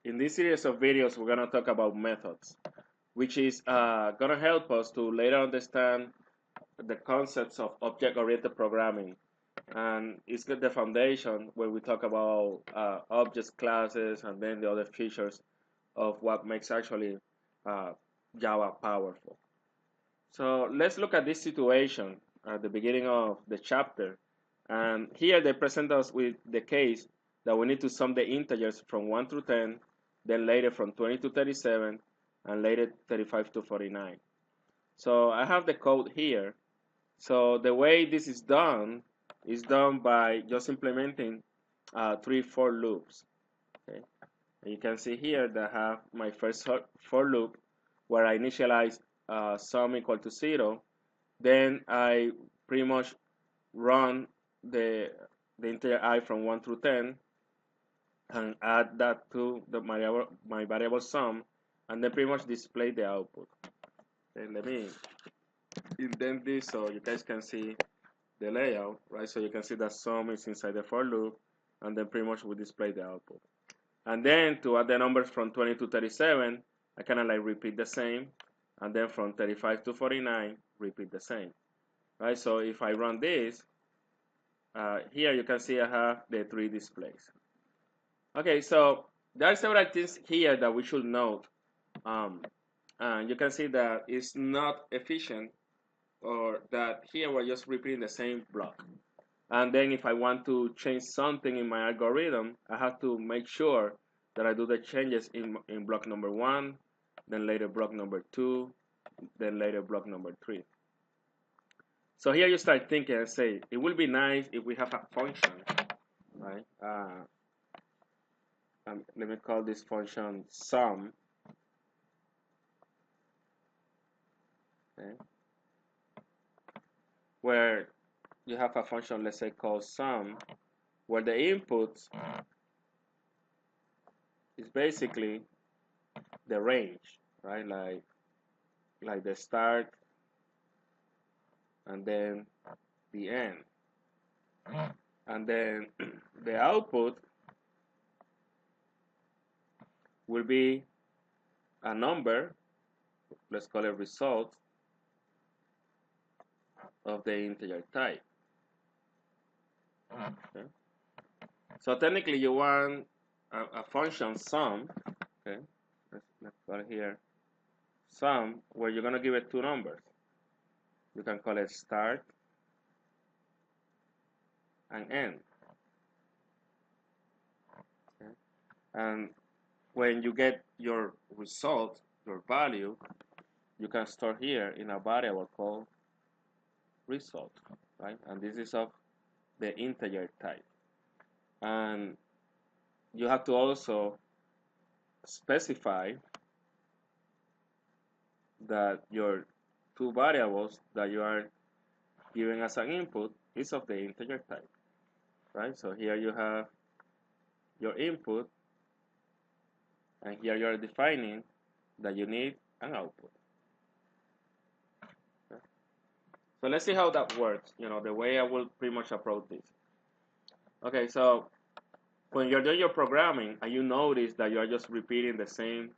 In this series of videos, we're going to talk about methods, which is going to help us to later understand the concepts of object-oriented programming. And it's got the foundation where we talk about objects, classes, and then the other features of what makes actually Java powerful. So let's look at this situation at the beginning of the chapter. And here they present us with the case that we need to sum the integers from 1 through 10, then later from 20 to 37, and later 35 to 49. So I have the code here. So the way this is done by just implementing 3 for loops. Okay? And you can see here that I have my first for loop where I initialize sum equal to 0. Then I pretty much run the integer I from 1 through 10 and add that to my variable sum, and then pretty much display the output. Okay, let me indent this so you guys can see the layout, right? So you can see that sum is inside the for loop, and then pretty much we display the output. And then to add the numbers from 20 to 37, I kind of like repeat the same, and then from 35 to 49, repeat the same, right? So if I run this, here you can see I have the 3 displays. Okay, so there are several things here that we should note. And you can see that it's not efficient, or that here we're just repeating the same block. And then if I want to change something in my algorithm, I have to make sure that I do the changes in block number 1, then later block number 2, then later block number 3. So here you start thinking and say, it would be nice if we have a function, right? Let me call this function sum. Okay? Where you have a function, let's say, called sum, where the input is basically the range, right? Like the start and then the end. And then the output will be a number, let's call it result, of the integer type. Okay? So technically you want a function sum, okay? Let's call it here sum, where you're going to give it 2 numbers. You can call it start and end. Okay? And when you get your result, your value, you can store here in a variable called result, right? And this is of the integer type. And you have to also specify that your 2 variables that you are giving as an input is of the integer type, right? So here you have your input, and here you are defining that you need an output. Okay? So let's see how that works, the way I will pretty much approach this. Okay, so when you're doing your programming and you notice that you are just repeating the same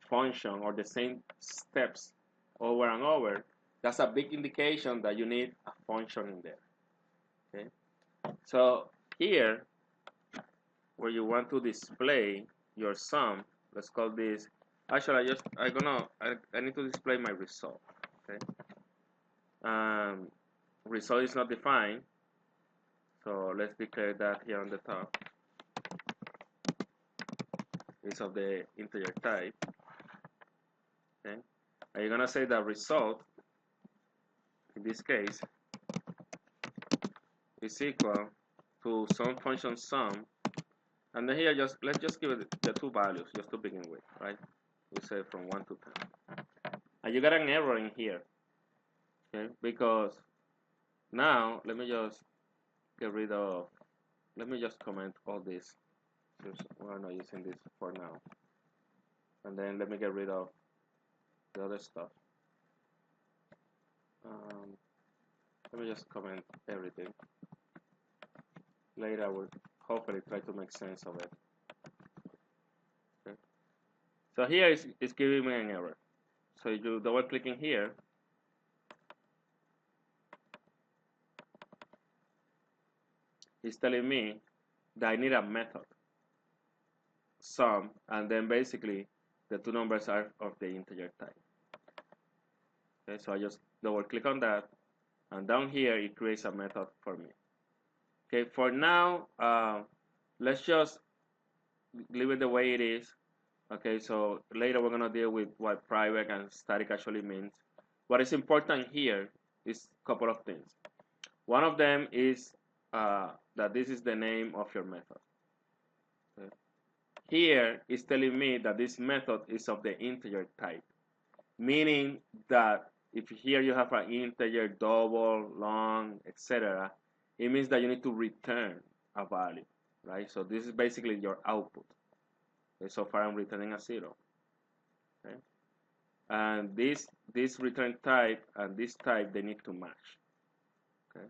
function or the same steps over and over, that's a big indication that you need a function in there. Okay, so here where you want to display your sum, let's call this, actually I need to display my result. Okay, result is not defined, so let's declare that here on the top. It's of the integer type. Okay, and you're gonna say that result in this case is equal to some function sum, and then here let's just give it the 2 values just to begin with, right? We say from 1 to 10, and you got an error in here, okay? Because now let me just comment all this. We're not using this for now, and then let me get rid of the other stuff. Let me just comment everything. Later I will hopefully try to make sense of it. Okay. So here it's giving me an error. So you double clicking here, it's telling me that I need a method, sum, and then basically the two numbers are of the integer type. Okay, so I just double click on that, and down here it creates a method for me. Okay, for now, let's just leave it the way it is. Okay, so later we're gonna deal with what private and static actually means. What is important here is a couple of things. One of them is that this is the name of your method. Okay. Here is telling me that this method is of the integer type, meaning that if here you have an integer, double, long, etc., it means that you need to return a value, right? So this is basically your output. Okay, so far I'm returning a 0. Okay? And this return type and this type, they need to match. Okay?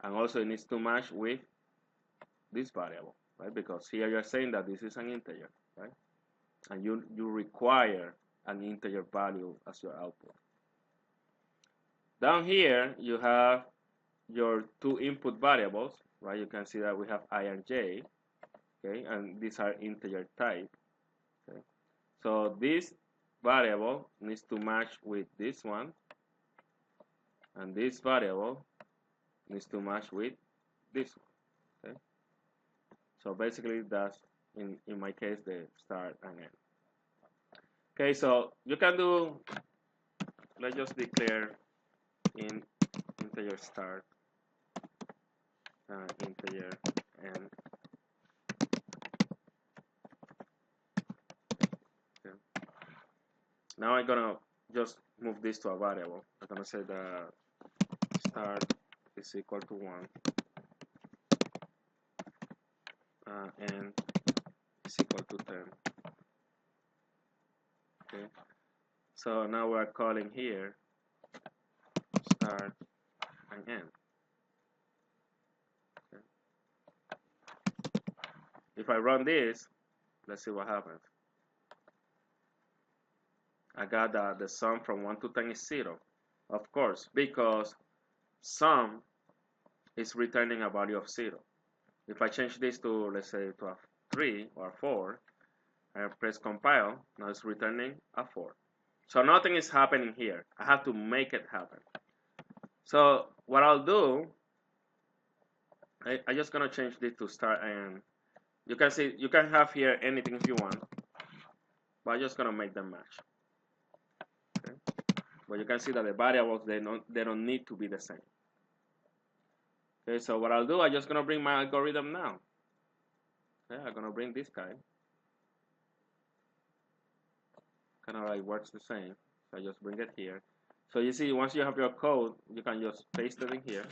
And also it needs to match with this variable, right? Because here you're saying that this is an integer, right? And you require an integer value as your output. Down here you have your two input variables, right? You can see that we have I and j, okay? And these are integer type. Okay? So this variable needs to match with this one, and this variable needs to match with this one. Okay? So basically that's in my case the start and end. Okay, so you can do, let's just declare in integer start and integer end. Okay. Now I'm gonna just move this to a variable. I'm gonna say that start is equal to 1 and is equal to 10. Okay, so now we're calling here start and end. Okay. If I run this, let's see what happens. I got that the sum from 1 to 10 is 0, of course, because sum is returning a value of 0. If I change this to, let's say, to a 3 or a 4, I press compile, now it's returning a 4. So nothing is happening here. I have to make it happen. So what I'll do, I'm just gonna change this to start and you can see, you can have here anything if you want, but I'm just gonna make them match. Okay? But you can see that the variables, they don't need to be the same. Okay, so what I'll do, I'm just gonna bring my algorithm now. Okay, I'm gonna bring this guy. Kind of like works the same. So I just bring it here. So you see, once you have your code, you can just paste it in here.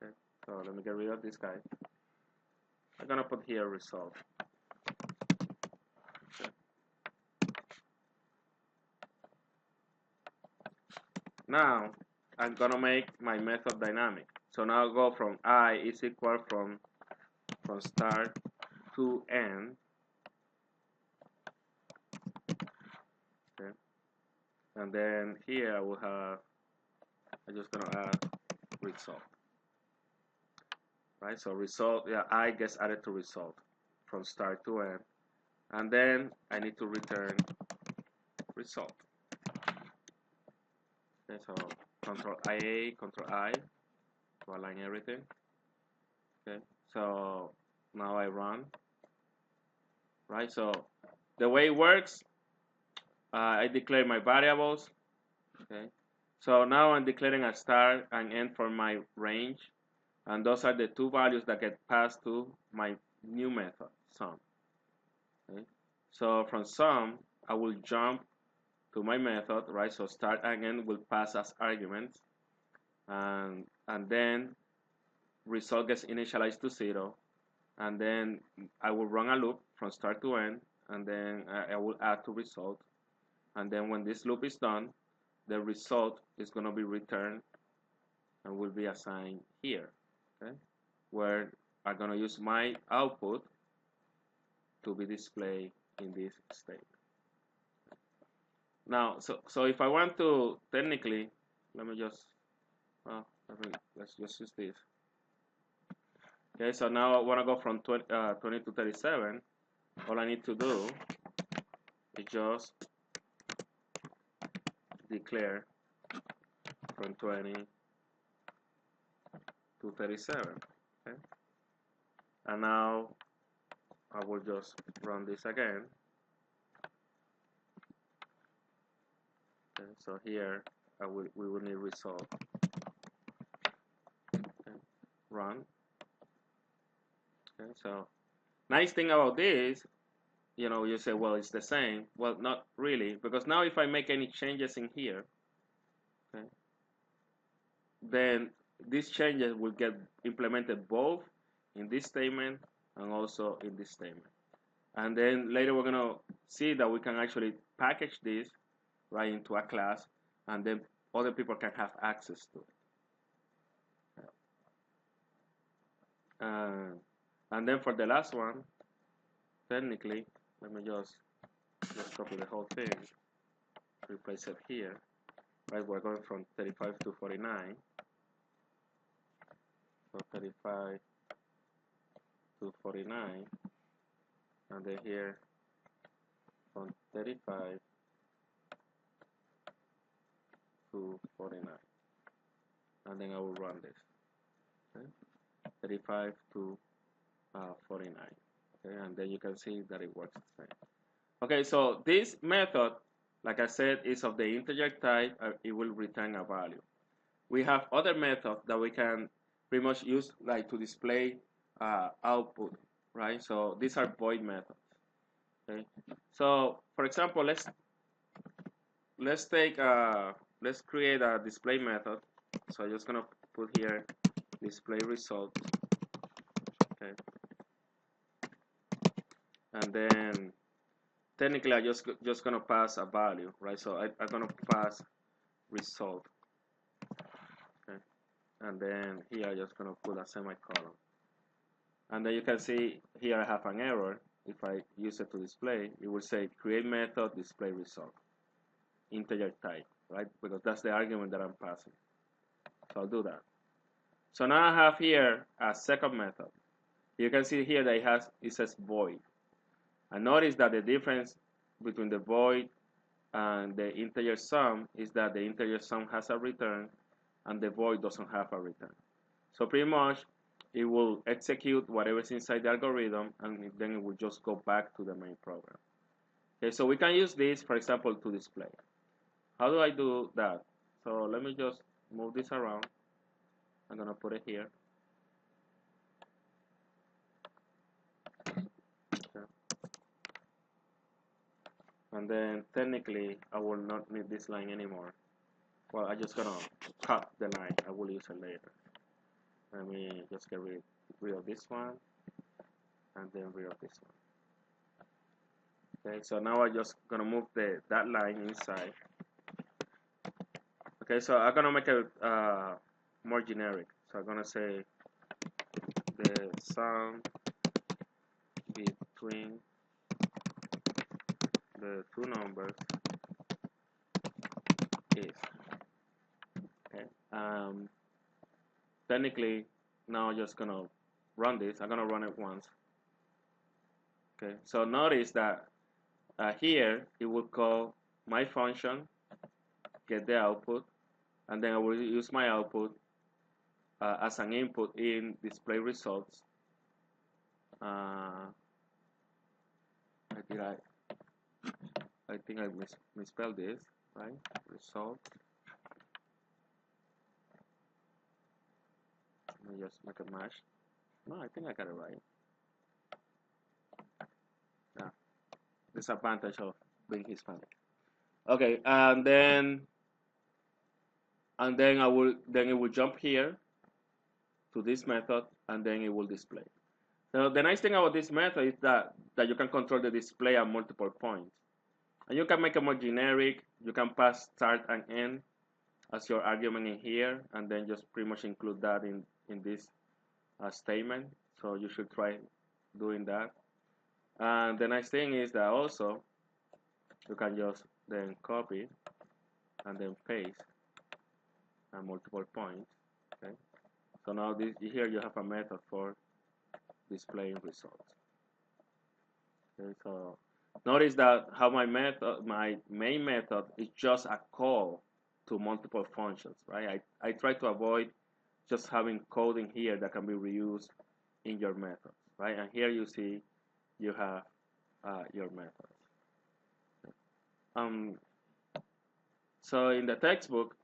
Okay, so let me get rid of this guy. I'm gonna put here result. Okay. Now I'm gonna make my method dynamic. So now I'll go from I is equal from start to end. Okay. And then here I will have, I'm just gonna add result. Right, so result, yeah, I gets added to result from start to end. And then I need to return result. Okay, so Control IA, Control I to align everything. Okay, so now I run. Right, so the way it works, I declare my variables. Okay, so now I'm declaring a start and end for my range, and those are the two values that get passed to my new method, sum. Okay, so from sum, I will jump to my method, right? So start and end will pass as arguments, and then result gets initialized to 0, and then I will run a loop from start to end, and then I will add to result, and then when this loop is done, the result is going to be returned and will be assigned here, okay? Where I'm going to use my output to be displayed in this statement. Now, so if I want to technically, let me just, let's just use this. Okay, so now I want to go from 20 to 37. All I need to do is just declare from 20 to 37. Okay, and now I will just run this again. Okay, so here we will need result. Okay, run. Okay, so nice thing about this, you say, well, it's the same. Well, not really, because now if I make any changes in here, okay, then these changes will get implemented both in this statement and also in this statement. And then later we're going to see that we can actually package this right into a class, and then other people can have access to it. And then for the last one, technically, let me just copy the whole thing, replace it here. Right, we're going from 35 to 49. So 35 to 49, and then here from 35 to 49, and then I will run this. Okay, 35 to 49. Okay, and then you can see that it works the same. Okay, so this method, like I said, is of the integer type. It will return a value. We have other methods that we can pretty much use like to display output, right? So these are void methods. Okay, so for example, let's create a display method. So I'm just gonna put here display result. Okay, and then technically I'm just gonna pass a value, right? So I'm gonna pass result. Okay, and then here I'm just gonna put a semicolon. And then you can see here I have an error. If I use it to display, it will say create method display result, integer type, right? Because that's the argument that I'm passing. So I'll do that. So now I have here a second method. You can see here that it says void. And notice that the difference between the void and the integer sum is that the integer sum has a return and the void doesn't have a return. So pretty much it will execute whatever's inside the algorithm, and then it will just go back to the main program. Okay, so we can use this, for example, to display. How do I do that? So let me just move this around. I'm gonna put it here. Okay. And then technically I will not need this line anymore. Well, I'm just gonna cut the line. I will use it later. Let me just get rid of this one, and then rid of this one. Okay, so now I'm just gonna move that line inside. Okay, so I'm gonna make it more generic. So I'm gonna say the sum between the two numbers is. Okay. Technically, now I'm just gonna run this. I'm gonna run it once. Okay. So notice that here it will call my function, get the output, and then I will use my output as an input in display results. I think I misspelled this, right? Result. Let me just make a match. No, I think I got it right. Yeah, disadvantage of being Hispanic. Okay, and then it will jump here to this method, and then it will display. So the nice thing about this method is that you can control the display at multiple points. And you can make it more generic. You can pass start and end as your argument in here, and then just pretty much include that in this statement. So you should try doing that. And the nice thing is that also you can just then copy and then paste at multiple points. Okay. So now this here you have a method for displaying results. Okay. So notice that how my main method is just a call to multiple functions, right? I try to avoid just having coding here that can be reused in your methods, right? And here you see you have your methods. Um, so in the textbook,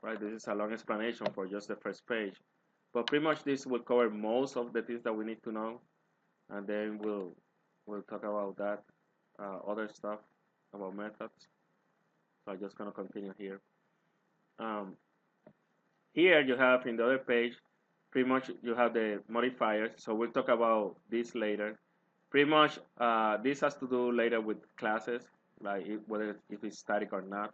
right, this is a long explanation for just the first page, but pretty much this will cover most of the things that we need to know, and then we'll talk about that other stuff about methods. So I'm just gonna continue here. Um, Here you have in the other page, pretty much you have the modifiers. So we'll talk about this later. Pretty much this has to do later with classes, like whether if it's static or not.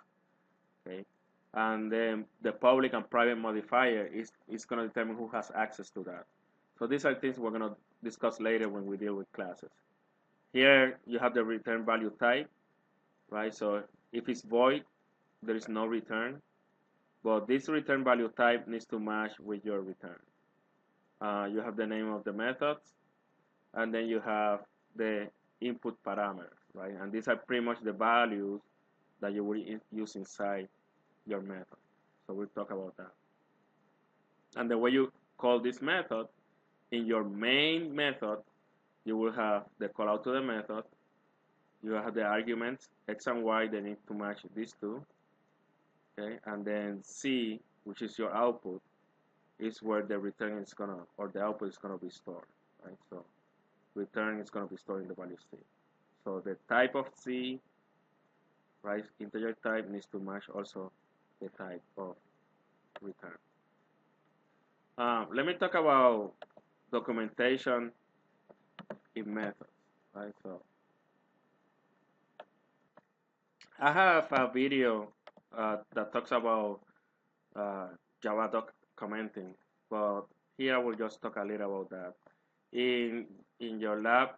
Okay, and then the public and private modifier is going to determine who has access to that. So these are things we're going to discuss later when we deal with classes. Here you have the return value type, right? So if it's void, there is no return. But this return value type needs to match with your return. You have the name of the methods, and then you have the input parameters, right? And these are pretty much the values that you will use inside your method. So we'll talk about that. And the way you call this method, in your main method, you will have the call out to the method. You have the arguments, x and y, they need to match these two. Okay, and then C, which is your output, is where the return is gonna, or the output is gonna be stored, right? So return is gonna be stored in the value C. So the type of C, right, integer type needs to match also the type of return. Let me talk about documentation in methods, right? So I have a video that talks about Javadoc commenting, but here I will just talk a little about that. In in your lab,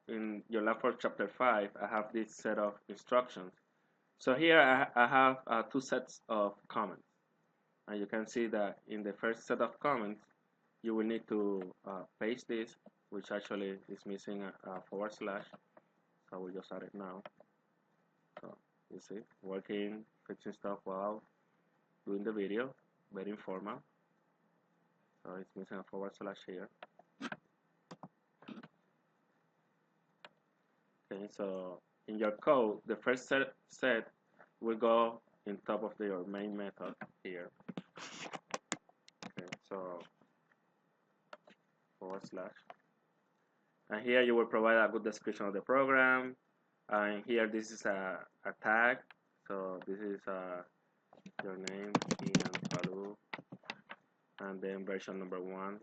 in your lab for chapter 5, I have this set of instructions. So here I have two sets of comments, and you can see that in the first set of comments, you will need to paste this, which actually is missing a forward slash. So we'll just add it now. So you see, working, fixing stuff while doing the video, very informal. So it's missing a forward slash here. Okay, so in your code, the first set will go in top of your main method here. Okay, so forward slash. And here you will provide a good description of the program. And here this is a tag. So this is your name, Ian Palu, and then version number 1.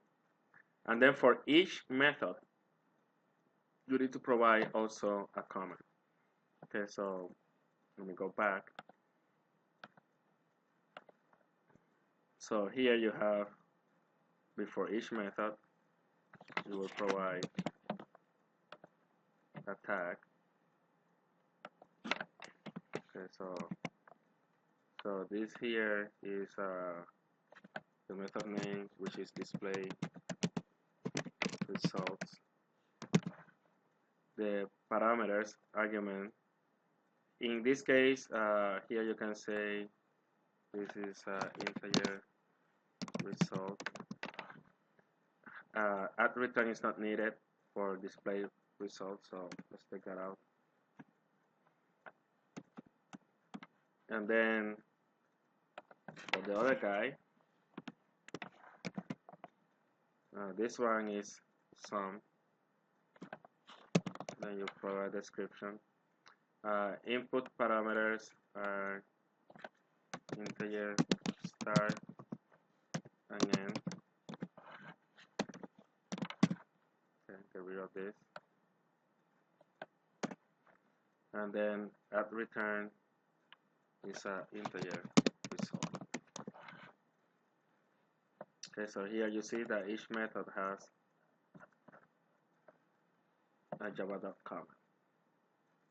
And then for each method, you need to provide also a comment. Okay, so let me go back. So here you have, before each method, you will provide a tag. Okay, so this here is the method name, which is display results. The parameters argument. In this case, here you can say this is integer result. Add return is not needed for display results, so let's take that out. And then for the other guy, this one is sum. Then you provide a description. Input parameters are integer, start, and end. Okay, get rid of this. And then at return is an integer result. Okay, so here you see that each method has a Javadoc comment.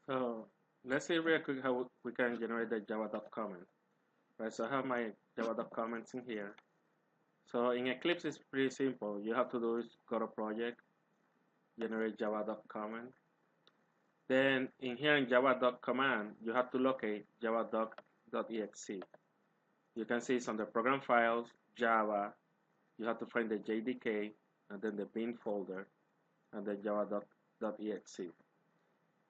So let's see real quick how we can generate the Javadoc comment. Right, so I have my Javadoc comments in here. So in Eclipse, it's pretty simple. You have to do is go to project, generate Javadoc comment. Then in here in Javadoc command, you have to locate javadoc.exe. You can see it's under program files, Java. You have to find the JDK and then the bin folder and then javadoc.exe.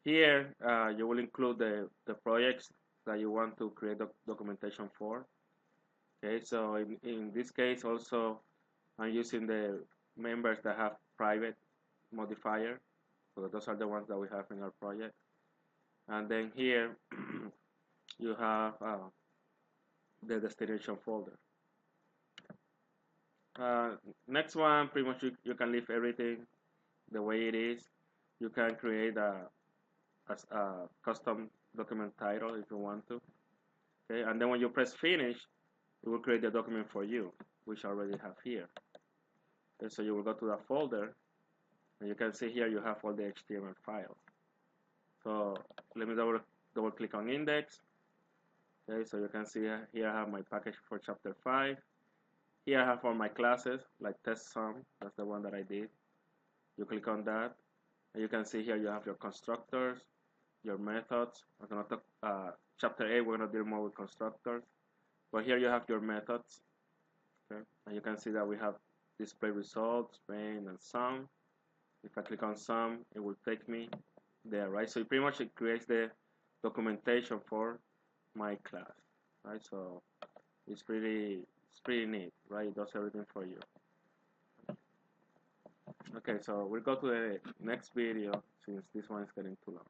Here you will include the projects that you want to create documentation for. Okay, so in this case also I'm using the members that have private modifier. So those are the ones that we have in our project. And then here you have the destination folder. Next one, pretty much you can leave everything the way it is. You can create a custom document title if you want to. Okay, and then when you press finish, it will create the document for you, which I already have here. Okay, so you will go to that folder, and you can see here you have all the HTML files. So let me double click on index. Okay, so you can see here I have my package for chapter 5. Here I have all my classes, like test sum, that's the one that I did. You click on that, and you can see here you have your constructors, your methods. I'm gonna talk chapter 8, we're gonna deal more with constructors. But here you have your methods. Okay, and you can see that we have display results, main, and sum. If I click on sum, it will take me there, right? So pretty much it creates the documentation for my class, right? So it's pretty neat, right? It does everything for you. Okay, so we'll go to the next video since this one is getting too long.